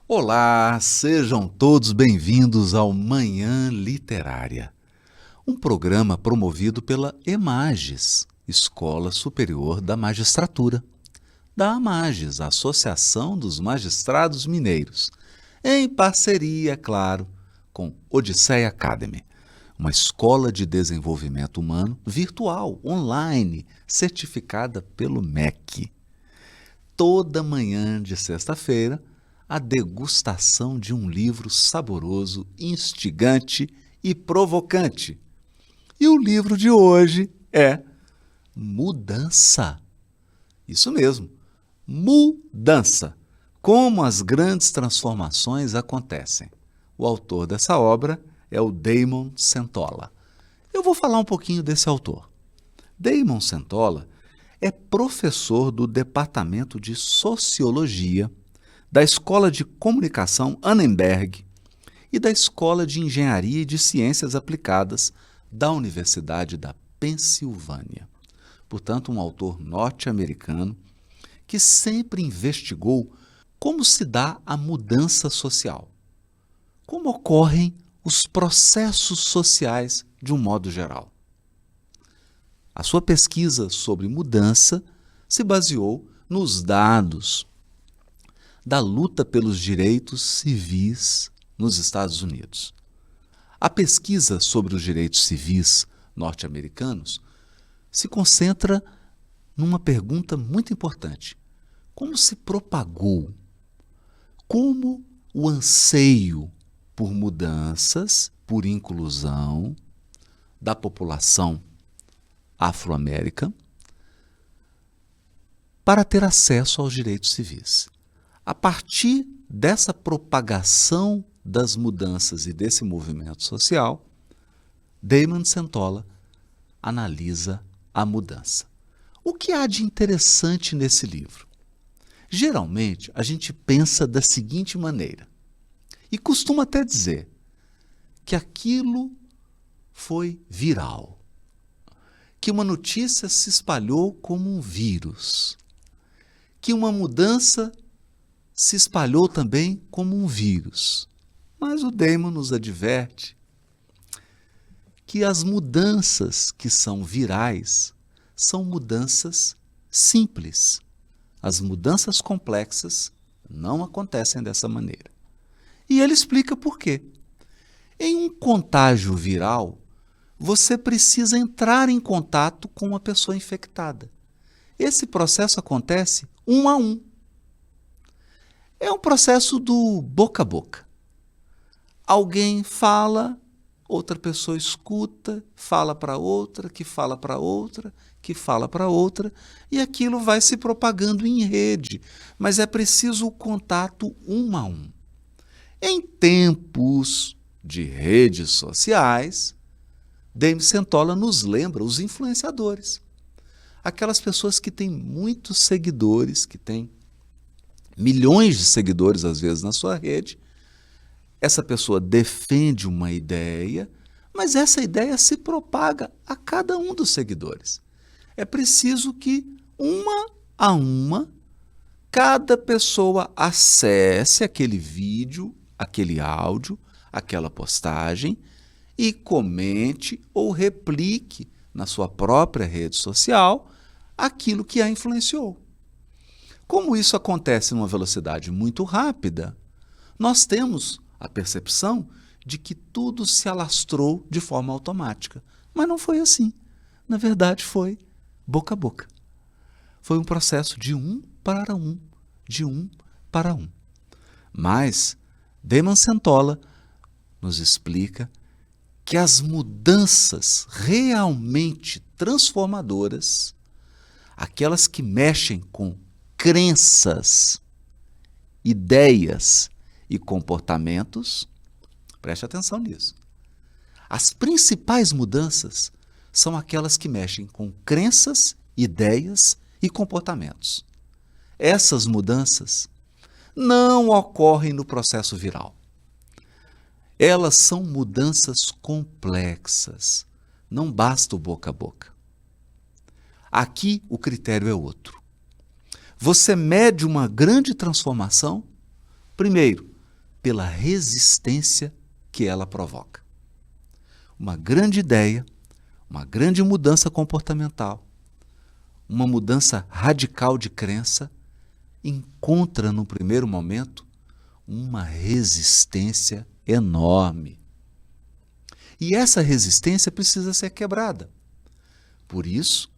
Olá, sejam todos bem-vindos ao Manhã Literária, um programa promovido pela EMAGES, Escola Superior da Magistratura, da AMAGES, Associação dos Magistrados Mineiros, em parceria, claro, com Odisseia Academy, uma escola de desenvolvimento humano virtual, online, certificada pelo MEC. Toda manhã de sexta-feira, a degustação de um livro saboroso, instigante e provocante. E o livro de hoje é Mudança. Isso mesmo, mudança. Como as grandes transformações acontecem. O autor dessa obra é o Damon Centola. Eu vou falar um pouquinho desse autor. Damon Centola é professor do Departamento de Sociologia da Escola de Comunicação Annenberg e da Escola de Engenharia e de Ciências Aplicadas da Universidade da Pensilvânia. Portanto, um autor norte-americano que sempre investigou como se dá a mudança social, como ocorrem os processos sociais de um modo geral. A sua pesquisa sobre mudança se baseou nos dados da luta pelos direitos civis nos Estados Unidos. A pesquisa sobre os direitos civis norte-americanos se concentra numa pergunta muito importante: como se propagou? Como o anseio por mudanças, por inclusão da população afro-américa para ter acesso aos direitos civis. A partir dessa propagação das mudanças e desse movimento social, Damon Centola analisa a mudança. O que há de interessante nesse livro? Geralmente, a gente pensa da seguinte maneira, e costuma até dizer que aquilo foi viral, que uma notícia se espalhou como um vírus, que uma mudança se espalhou também como um vírus. Mas o Damon nos adverte que as mudanças que são virais são mudanças simples. As mudanças complexas não acontecem dessa maneira. E ele explica por quê. Em um contágio viral, você precisa entrar em contato com uma pessoa infectada. Esse processo acontece um a um. É um processo do boca a boca. Alguém fala, outra pessoa escuta, fala para outra, que fala para outra, que fala para outra, e aquilo vai se propagando em rede, mas é preciso o contato um a um. Em tempos de redes sociais, Damon Centola nos lembra os influenciadores. Aquelas pessoas que têm muitos seguidores, que têm milhões de seguidores, às vezes, na sua rede. Essa pessoa defende uma ideia, mas essa ideia se propaga a cada um dos seguidores. É preciso que, uma a uma, cada pessoa acesse aquele vídeo, aquele áudio, aquela postagem e comente ou replique na sua própria rede social aquilo que a influenciou. Como isso acontece numa velocidade muito rápida, nós temos a percepção de que tudo se alastrou de forma automática. Mas não foi assim. Na verdade, foi boca a boca. Foi um processo de um para um, de um para um. Mas Damon Centola nos explica que as mudanças realmente transformadoras, aquelas que mexem com crenças, ideias e comportamentos, preste atenção nisso. As principais mudanças são aquelas que mexem com crenças, ideias e comportamentos. Essas mudanças não ocorrem no processo viral. Elas são mudanças complexas. Não basta o boca a boca. Aqui o critério é outro. Você mede uma grande transformação, primeiro, pela resistência que ela provoca. Uma grande ideia, uma grande mudança comportamental, uma mudança radical de crença, encontra no primeiro momento uma resistência enorme. E essa resistência precisa ser quebrada. Por isso,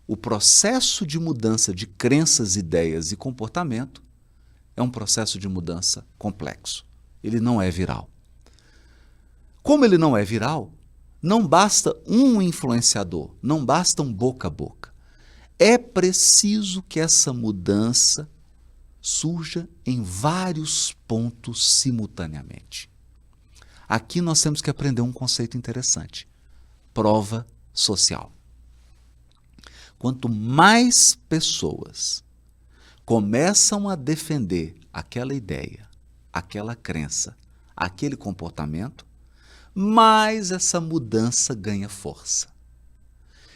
o processo de mudança de crenças, ideias e comportamento é um processo de mudança complexo. Ele não é viral. Como ele não é viral, não basta um influenciador, não basta um boca a boca. É preciso que essa mudança surja em vários pontos simultaneamente. Aqui nós temos que aprender um conceito interessante: prova social. Quanto mais pessoas começam a defender aquela ideia, aquela crença, aquele comportamento, mais essa mudança ganha força.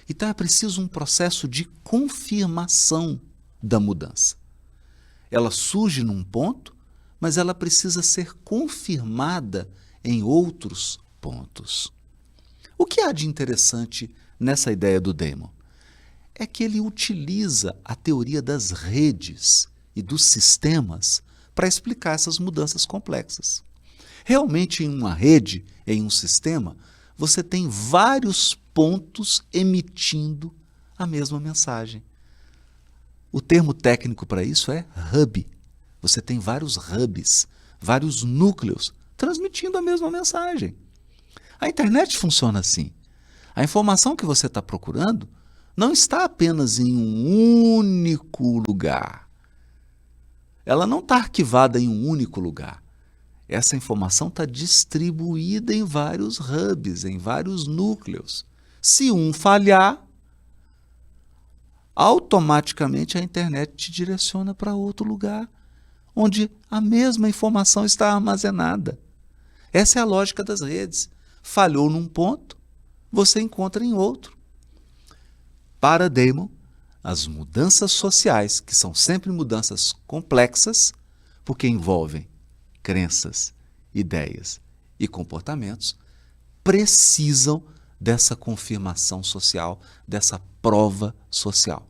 Então é preciso um processo de confirmação da mudança. Ela surge num ponto, mas ela precisa ser confirmada em outros pontos. O que há de interessante nessa ideia do Damon? É que ele utiliza a teoria das redes e dos sistemas para explicar essas mudanças complexas. Realmente, em uma rede, em um sistema, você tem vários pontos emitindo a mesma mensagem. O termo técnico para isso é hub. Você tem vários hubs, vários núcleos transmitindo a mesma mensagem. A internet funciona assim. A informação que você está procurando não está apenas em um único lugar. Ela não está arquivada em um único lugar. Essa informação está distribuída em vários hubs, em vários núcleos. Se um falhar, automaticamente a internet te direciona para outro lugar, onde a mesma informação está armazenada. Essa é a lógica das redes. Falhou num ponto, você encontra em outro. Para Damon, as mudanças sociais, que são sempre mudanças complexas, porque envolvem crenças, ideias e comportamentos, precisam dessa confirmação social, dessa prova social.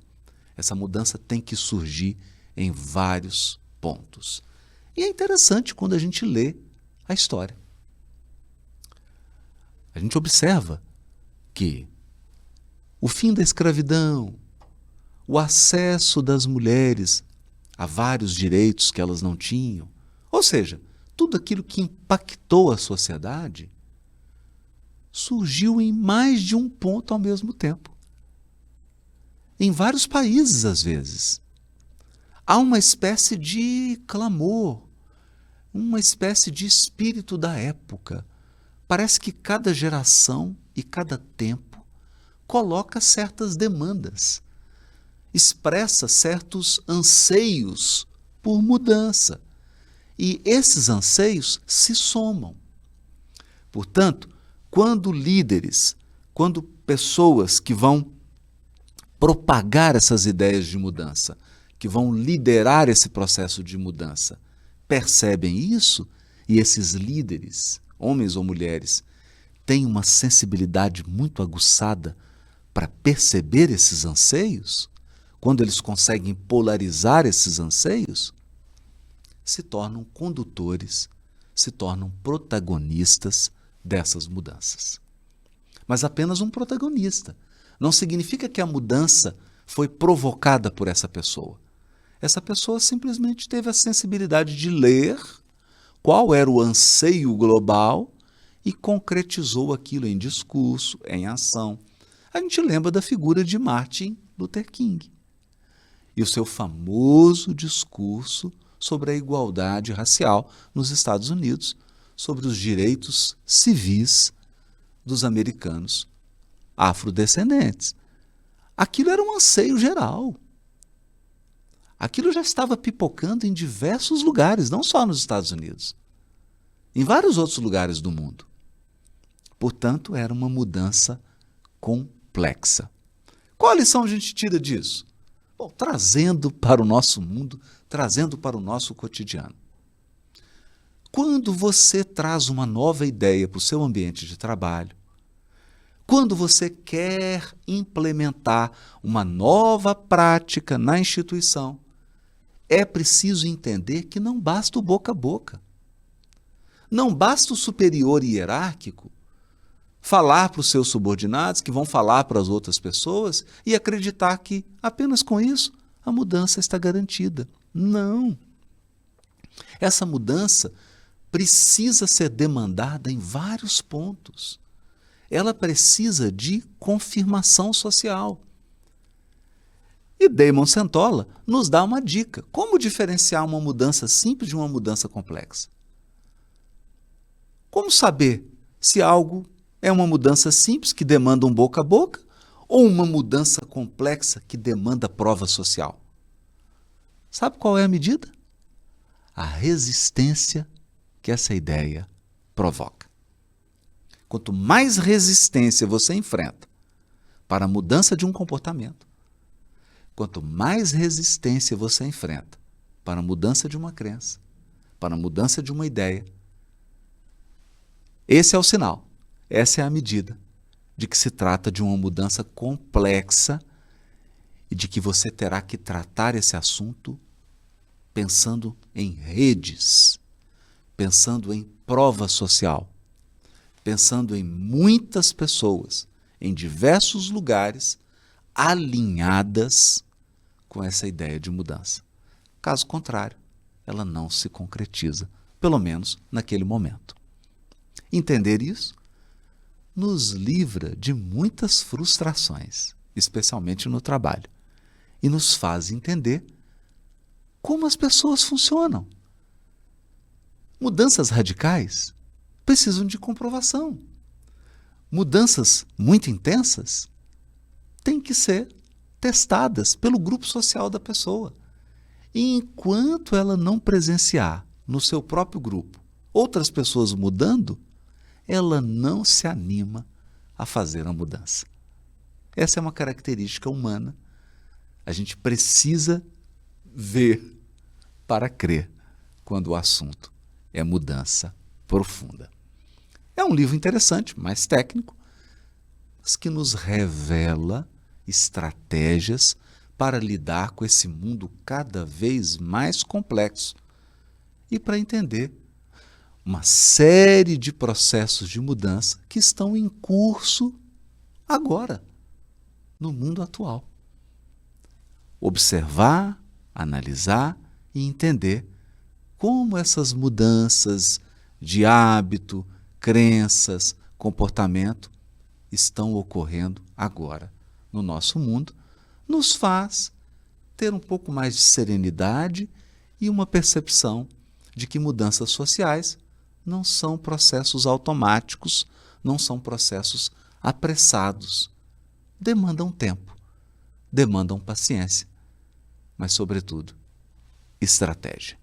Essa mudança tem que surgir em vários pontos. E é interessante quando a gente lê a história. A gente observa que o fim da escravidão, o acesso das mulheres a vários direitos que elas não tinham, ou seja, tudo aquilo que impactou a sociedade, surgiu em mais de um ponto ao mesmo tempo. Em vários países, às vezes. Há uma espécie de clamor, uma espécie de espírito da época. Parece que cada geração e cada tempo coloca certas demandas, expressa certos anseios por mudança. E esses anseios se somam. Portanto, quando líderes, quando pessoas que vão propagar essas ideias de mudança, que vão liderar esse processo de mudança, percebem isso, e esses líderes, homens ou mulheres, têm uma sensibilidade muito aguçada para perceber esses anseios, quando eles conseguem polarizar esses anseios, se tornam condutores, se tornam protagonistas dessas mudanças. Mas apenas um protagonista. Não significa que a mudança foi provocada por essa pessoa. Essa pessoa simplesmente teve a sensibilidade de ler qual era o anseio global e concretizou aquilo em discurso, em ação. A gente lembra da figura de Martin Luther King e o seu famoso discurso sobre a igualdade racial nos Estados Unidos, sobre os direitos civis dos americanos afrodescendentes. Aquilo era um anseio geral. Aquilo já estava pipocando em diversos lugares, não só nos Estados Unidos, em vários outros lugares do mundo. Portanto, era uma mudança complexa. Qual a lição a gente tira disso? Bom, trazendo para o nosso mundo, trazendo para o nosso cotidiano. quando você traz uma nova ideia para o seu ambiente de trabalho, quando você quer implementar uma nova prática na instituição, é preciso entender que não basta o boca a boca. Não basta o superior hierárquico falar para os seus subordinados, que vão falar para as outras pessoas, e acreditar que apenas com isso a mudança está garantida. Não. Essa mudança precisa ser demandada em vários pontos. Ela precisa de confirmação social. E Damon Centola nos dá uma dica. Como diferenciar uma mudança simples de uma mudança complexa? Como saber se algo é uma mudança simples que demanda um boca a boca ou uma mudança complexa que demanda prova social? Sabe qual é a medida? A resistência que essa ideia provoca. Quanto mais resistência você enfrenta para a mudança de um comportamento, quanto mais resistência você enfrenta para a mudança de uma crença, para a mudança de uma ideia, esse é o sinal, essa é a medida de que se trata de uma mudança complexa e de que você terá que tratar esse assunto pensando em redes, pensando em prova social, pensando em muitas pessoas, em diversos lugares, alinhadas com essa ideia de mudança. Caso contrário, ela não se concretiza, pelo menos naquele momento. Entender isso nos livra de muitas frustrações, especialmente no trabalho, e nos faz entender como as pessoas funcionam. Mudanças radicais precisam de comprovação. Mudanças muito intensas têm que ser testadas pelo grupo social da pessoa. E enquanto ela não presenciar no seu próprio grupo outras pessoas mudando, ela não se anima a fazer a mudança. Essa é uma característica humana. A gente precisa ver para crer quando o assunto é mudança profunda. É um livro interessante, mais técnico, mas que nos revela estratégias para lidar com esse mundo cada vez mais complexo e para entender uma série de processos de mudança que estão em curso agora, no mundo atual. Observar, analisar e entender como essas mudanças de hábito, crenças, comportamento estão ocorrendo agora no nosso mundo, nos faz ter um pouco mais de serenidade e uma percepção de que mudanças sociais não são processos automáticos, não são processos apressados. Demandam tempo, demandam paciência, mas, sobretudo, estratégia.